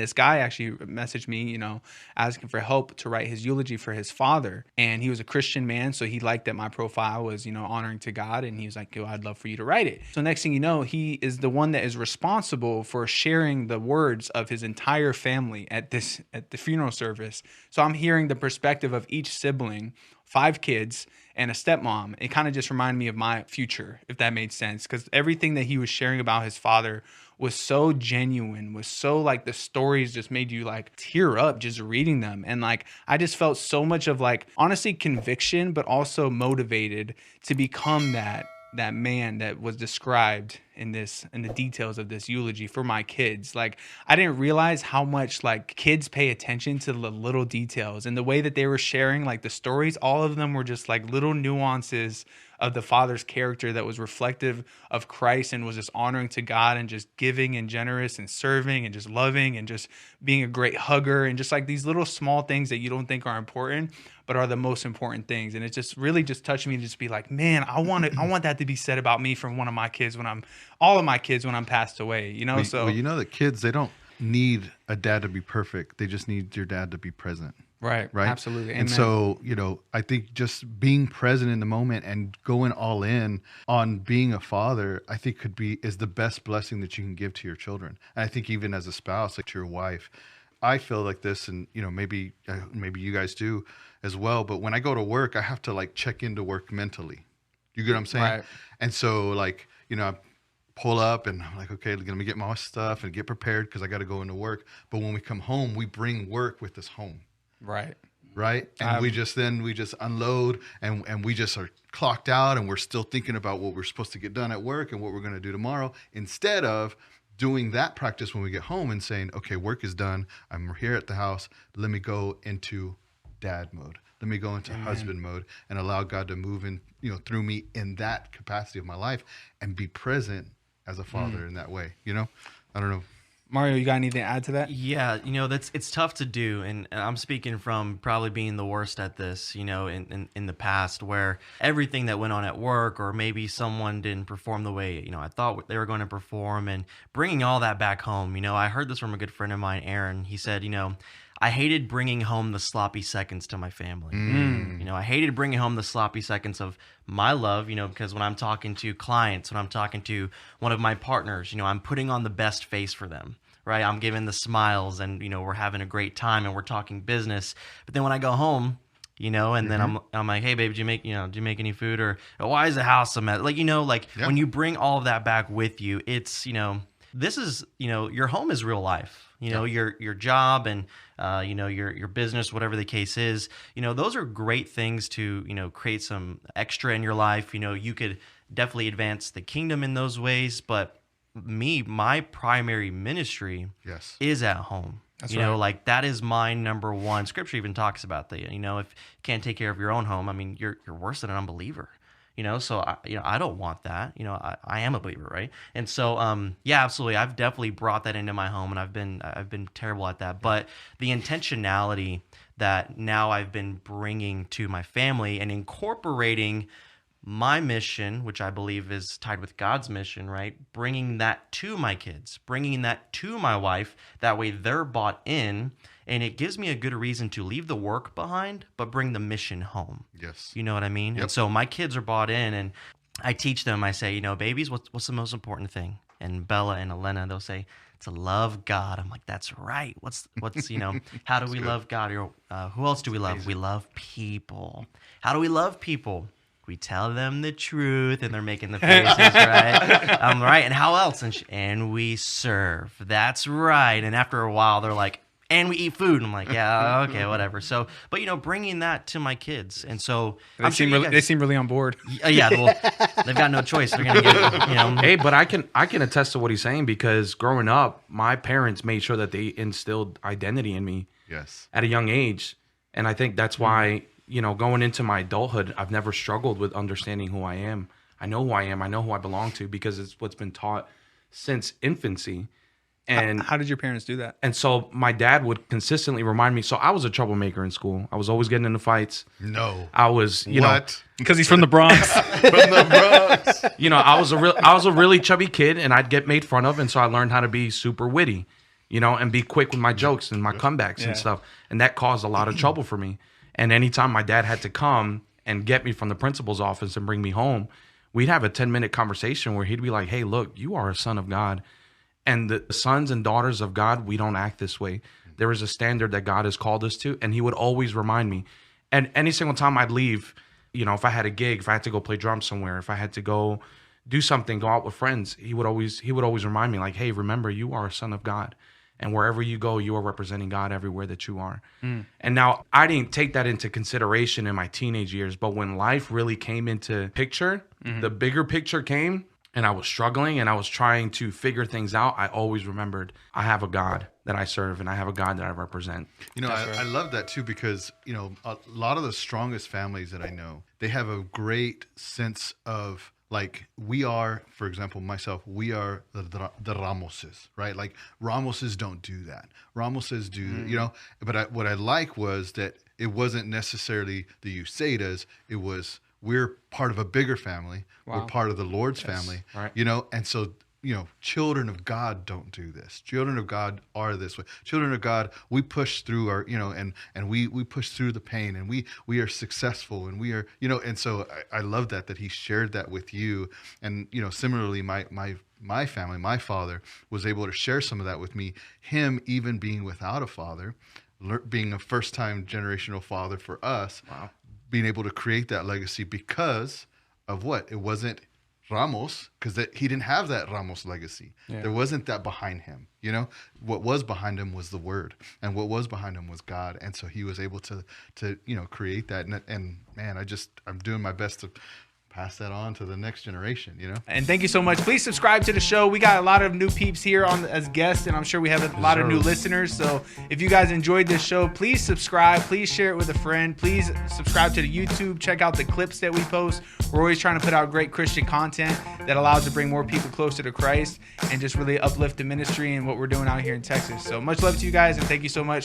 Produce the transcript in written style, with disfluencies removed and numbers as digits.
this guy actually messaged me, asking for help to write his eulogy for his father. And he was a Christian man, so he liked that my profile was, honoring to God. And he was like, I'd love for you to write it. So next thing you know, he is the one that is responsible for sharing the words of his entire family at the funeral service. So I'm hearing the perspective of each sibling, 5 kids and a stepmom. It kind of just reminded me of my future, if that made sense, because everything that he was sharing about his father was so genuine, was so like the stories just made you like tear up just reading them. And like, I just felt so much of like, honestly, conviction, but also motivated to become that man that was described in the details of this eulogy for my kids. Like, I didn't realize how much like kids pay attention to the little details, and the way that they were sharing like the stories, all of them were just like little nuances of the father's character that was reflective of Christ and was just honoring to God and just giving and generous and serving and just loving and just being a great hugger, and just like these little small things that you don't think are important but are the most important things. And it just really just touched me to just be like, man, I want that to be said about me from one of my kids all of my kids when I'm passed away, So the kids, they don't need a dad to be perfect. They just need your dad to be present. Right. Absolutely. Amen. And so, I think just being present in the moment and going all in on being a father, I think is the best blessing that you can give to your children. And I think even as a spouse, like to your wife, I feel like this, and maybe you guys do as well. But when I go to work, I have to like check into work mentally. You get what I'm saying? Right. And so like, I pull up and I'm like, okay, let me get my stuff and get prepared because I got to go into work. But when we come home, we bring work with us home. Right. And we just unload and we just are clocked out, and we're still thinking about what we're supposed to get done at work and what we're going to do tomorrow, instead of doing that practice when we get home and saying, okay, work is done. I'm here at the house. Let me go into dad mode. Let me go into husband mode and allow God to move in, through me in that capacity of my life and be present as a father in that way. I don't know. Mario, you got anything to add to that? Yeah, it's tough to do, and I'm speaking from probably being the worst at this, in the past, where everything that went on at work, or maybe someone didn't perform the way I thought they were going to perform, and bringing all that back home. I heard this from a good friend of mine, Aaron. He said, I hated bringing home the sloppy seconds to my family. I hated bringing home the sloppy seconds of my love, because when I'm talking to clients, when I'm talking to one of my partners, I'm putting on the best face for them, right? I'm giving the smiles, and, we're having a great time and we're talking business. But then when I go home, and then I'm like, hey, babe, did you make any food? Or why is the house a mess? When you bring all of that back with you, it's, this is, your home is real life. Your job and, your business, whatever the case is, those are great things to, create some extra in your life. You could definitely advance the kingdom in those ways. But my primary ministry is at home. That's right. That is my number one. Scripture even talks about that. If you can't take care of your own home, I mean, you're worse than an unbeliever. So I don't want that. I am a believer, right? And so, absolutely, I've definitely brought that into my home, and I've been terrible at that. But the intentionality that now I've been bringing to my family and incorporating my mission, which I believe is tied with God's mission, right? Bringing that to my kids, bringing that to my wife. That way, they're bought in. And it gives me a good reason to leave the work behind, but bring the mission home. Yes. You know what I mean? Yep. And so my kids are bought in, and I teach them, I say, babies, what's the most important thing? And Bella and Elena, they'll say, to love God. I'm like, that's right. What's how do we love God? Who else do we love? We love people. How do we love people? We tell them the truth, and they're making the faces, right? I'm right. And how else? And we serve. That's right. And after a while, they're like, and we eat food. And I'm like, yeah, okay, whatever. So, but bringing that to my kids, and so they seem really on board. Yeah, well, they've got no choice. They're gonna get it, Hey, but I can attest to what he's saying, because growing up, my parents made sure that they instilled identity in me. Yes. At a young age, and I think that's why going into my adulthood, I've never struggled with understanding who I am. I know who I am. I know who I belong to, because it's what's been taught since infancy. And how did your parents do that? And so my dad would consistently remind me. So I was a troublemaker in school. I was always getting into fights. No. I was, because he's from the Bronx. From the Bronx. I was a really chubby kid, and I'd get made fun of, and so I learned how to be super witty. and be quick with my jokes and my comebacks and stuff. And that caused a lot of trouble for me. And anytime my dad had to come and get me from the principal's office and bring me home, we'd have a 10-minute conversation where he'd be like, hey, look, you are a son of God. And the sons and daughters of God, we don't act this way. There is a standard that God has called us to. And he would always remind me. And any single time I'd leave, if I had a gig, if I had to go play drums somewhere, if I had to go do something, go out with friends, he would always remind me, like, hey, remember, you are a son of God. And wherever you go, you are representing God everywhere that you are. And now I didn't take that into consideration in my teenage years, but when life really came into picture, the bigger picture came, and I was struggling and I was trying to figure things out, I always remembered I have a God that I serve and I have a God that I represent. I love that too, because, a lot of the strongest families that I know, they have a great sense of, like, we are, for example, myself, we are the Ramoses, right? Like, Ramoses don't do that. Ramoses do, but what I like was that it wasn't necessarily the Usadas. It was, we're part of a bigger family. Wow. We're part of the Lord's family, right. And so, children of God don't do this. Children of God are this way. Children of God, we push through our, and we push through the pain, and we are successful, and we are, and so I love that he shared that with you. And, similarly, my family, my father was able to share some of that with me. Him even being without a father, being a first-time generational father for us, wow. Being able to create that legacy because of what? It wasn't Ramos, because he didn't have that Ramos legacy. Yeah. There wasn't that behind him. What was behind him was the Word, and what was behind him was God. And so he was able to create that. And man, I'm doing my best to pass that on to the next generation, And thank you so much. Please subscribe to the show. We got a lot of new peeps here as guests, and I'm sure we have a lot of new listeners. So if you guys enjoyed this show, please subscribe. Please share it with a friend. Please subscribe to the YouTube. Check out the clips that we post. We're always trying to put out great Christian content that allows to bring more people closer to Christ and just really uplift the ministry and what we're doing out here in Texas. So much love to you guys, and thank you so much.